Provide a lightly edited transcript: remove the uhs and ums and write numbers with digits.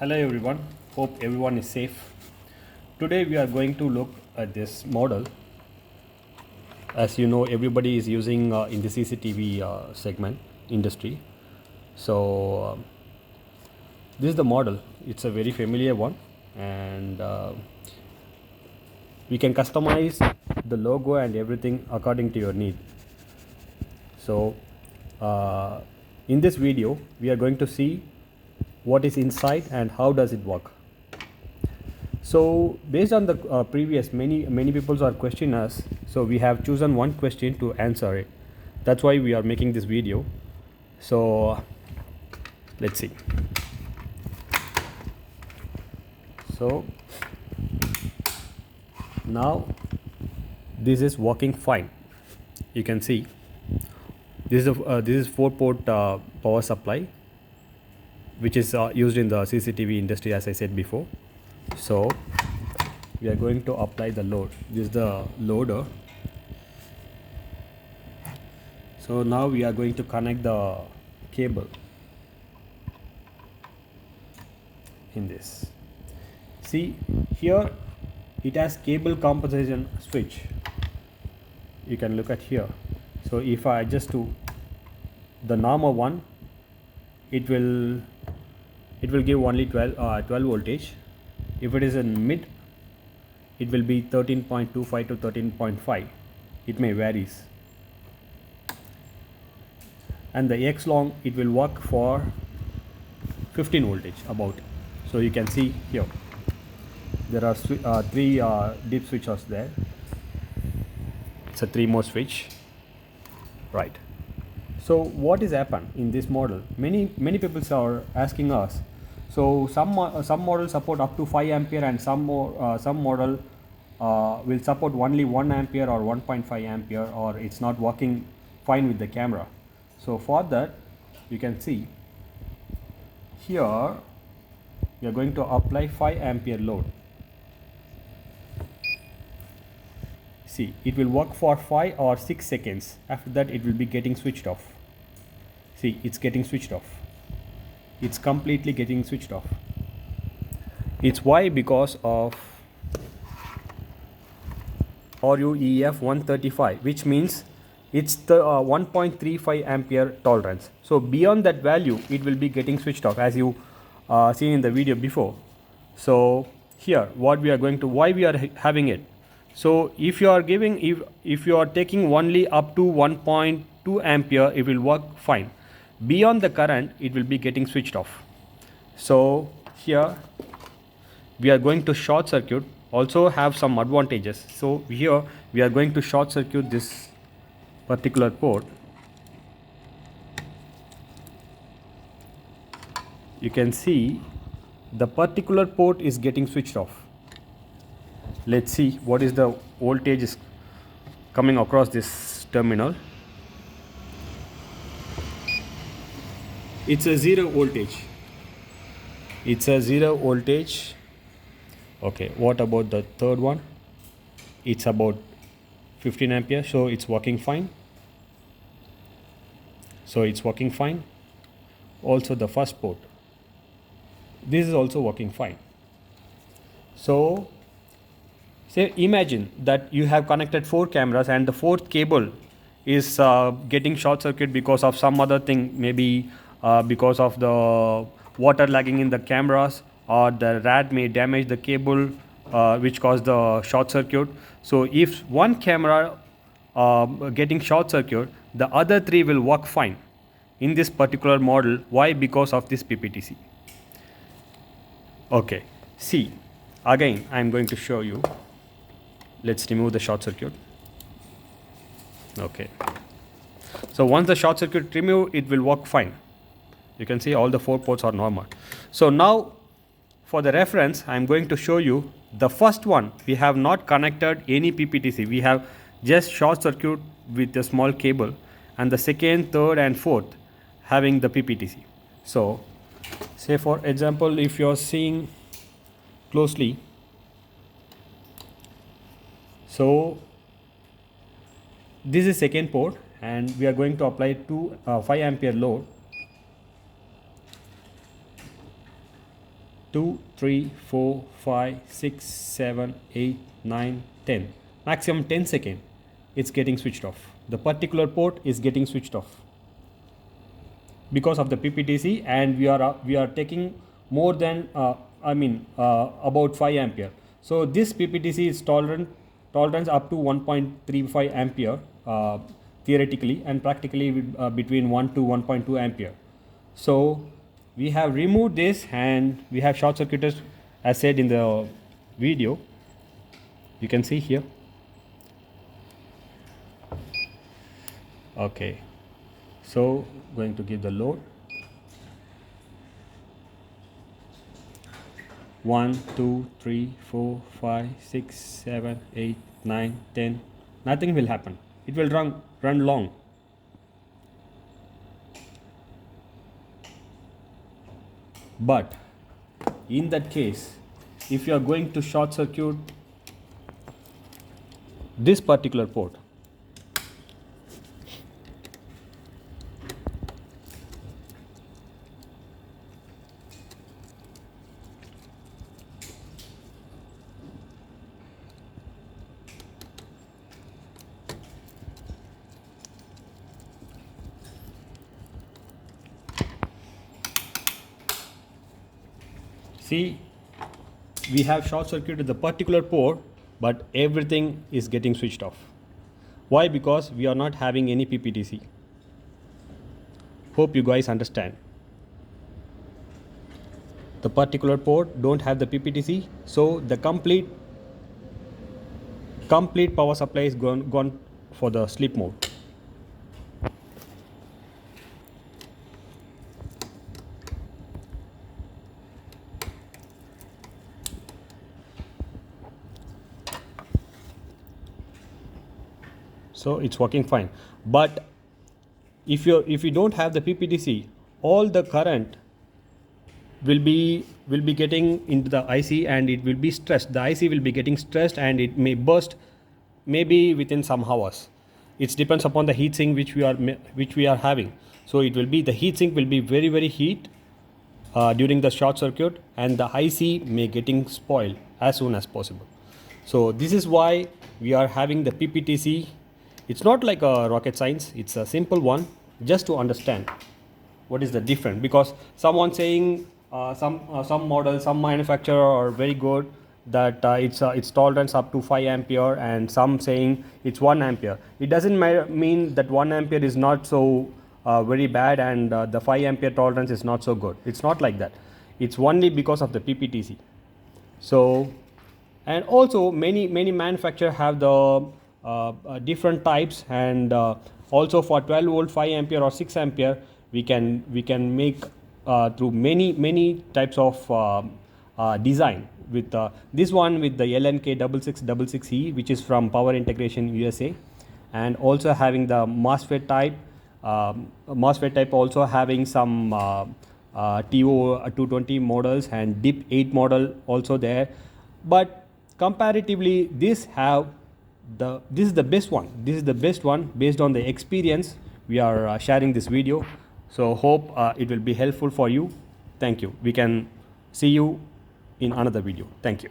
Hello everyone, hope everyone is safe. Today we are going to look at this model. As you know, everybody is using in the CCTV segment industry. So this is the model. It's a very familiar one, and we can customize the logo and everything according to your need. So in this video, we are going to see what is inside and how does it work. So based on the previous, many people are questioning us, so we have chosen one question to answer it. That's why we are making this video. So let's see. So now this is working fine. You can see this is 4-port power supply, which is used in the CCTV industry, as I said before. So we are going to apply the load. This is the loader. So now we are going to connect the cable in this. See here, it has cable compensation switch. You can look at here. So if I adjust to the normal one, it will give only 12 voltage. If it is in mid, it will be 13.25 to 13.5. It may varies. And the X long, it will work for 15 voltage about. So you can see here, there are three deep switches there. It's a 3 more switch, right? So what is happened in this model? Many people are asking us. So some models support up to 5 ampere, and some model will support only 1 ampere or 1.5 ampere, or it's not working fine with the camera. So for that, you can see here we are going to apply 5 ampere load. See, it will work for 5 or 6 seconds. After that, it will be getting switched off. See, it's getting switched off. It's completely getting switched off. It's why? Because of RUEF 135, which means it's the 1.35 ampere tolerance. So beyond that value, it will be getting switched off, as you seen in the video before. So here, what we are going to, why we are having it. So if you are giving, if you are taking only up to 1.2 ampere, it will work fine. Beyond the current, it will be getting switched off. So here we are going to short circuit, also have some advantages. So here we are going to short circuit this particular port. You can see the particular port is getting switched off. Let's see what is the voltage is coming across this terminal. It's a 0 voltage. It's a 0 voltage. Okay, what about the third one? It's about 15 ampere, so it's working fine. So it's working fine. Also the first port, this is also working fine. So say imagine that you have connected 4 cameras and the 4th cable is getting short circuit because of some other thing, maybe because of the water lagging in the cameras, or the rat may damage the cable, which caused the short circuit. So if one camera getting short circuit, the other 3 will work fine in this particular model. Why? Because of this PPTC. Okay, see, again I am going to show you. Let's remove the short circuit. Okay, so once the short circuit removed, it will work fine. You can see all the 4 ports are normal. So now for the reference, I am going to show you the first one. We have not connected any PPTC. We have just short circuit with a small cable, and the second, third and fourth having the PPTC. So say for example, if you are seeing closely, so this is second port, and we are going to apply 5 ampere load. 2, 3, 4, 5, 6, 7, 8, 9, 10. Maximum 10 seconds, it's getting switched off. The particular port is getting switched off because of the PPTC, and we are taking more than about 5 ampere. So this PPTC is tolerance up to 1.35 ampere theoretically, and practically between 1 to 1.2 ampere. So we have removed this and we have short circuited as said in the video. You can see here. Okay, so going to give the load. 1, 2, 3, 4, 5, 6, 7, 8, 9, 10. Nothing will happen. It will run long. But in that case, if you are going to short circuit this particular port, see, we have short circuited the particular port, but everything is getting switched off. Why? Because we are not having any PPTC. Hope you guys understand. The particular port don't have the PPTC, so the complete power supply is gone for the sleep mode. So it's working fine. But if you don't have the PPTC, all the current will be getting into the IC and it will be stressed. The IC will be getting stressed and it may burst maybe within some hours. It depends upon the heat sink which we are having. So it will be, the heat sink will be very heat during the short circuit, and the IC may getting spoiled as soon as possible. So this is why we are having the PPTC. It's not like a rocket science, it's a simple one, just to understand what is the difference. Because someone saying some model, some manufacturer are very good, that it's tolerance up to 5 ampere, and some saying it's 1 ampere. It doesn't mean that 1 ampere is not so very bad and the 5 ampere tolerance is not so good. It's not like that. It's only because of the PPTC. So, and also many manufacturers have the different types, and also for 12 volt, 5 ampere or 6 ampere, we can make through many types of design. With this one, with the LNK 6666E, which is from Power Integration USA, and also having the MOSFET type. MOSFET type also having some TO220 models and DIP 8 model also there. But comparatively, this is the best one. This is the best one based on the experience. We are sharing this video. So hope it will be helpful for you. Thank you. We can see you in another video. Thank you.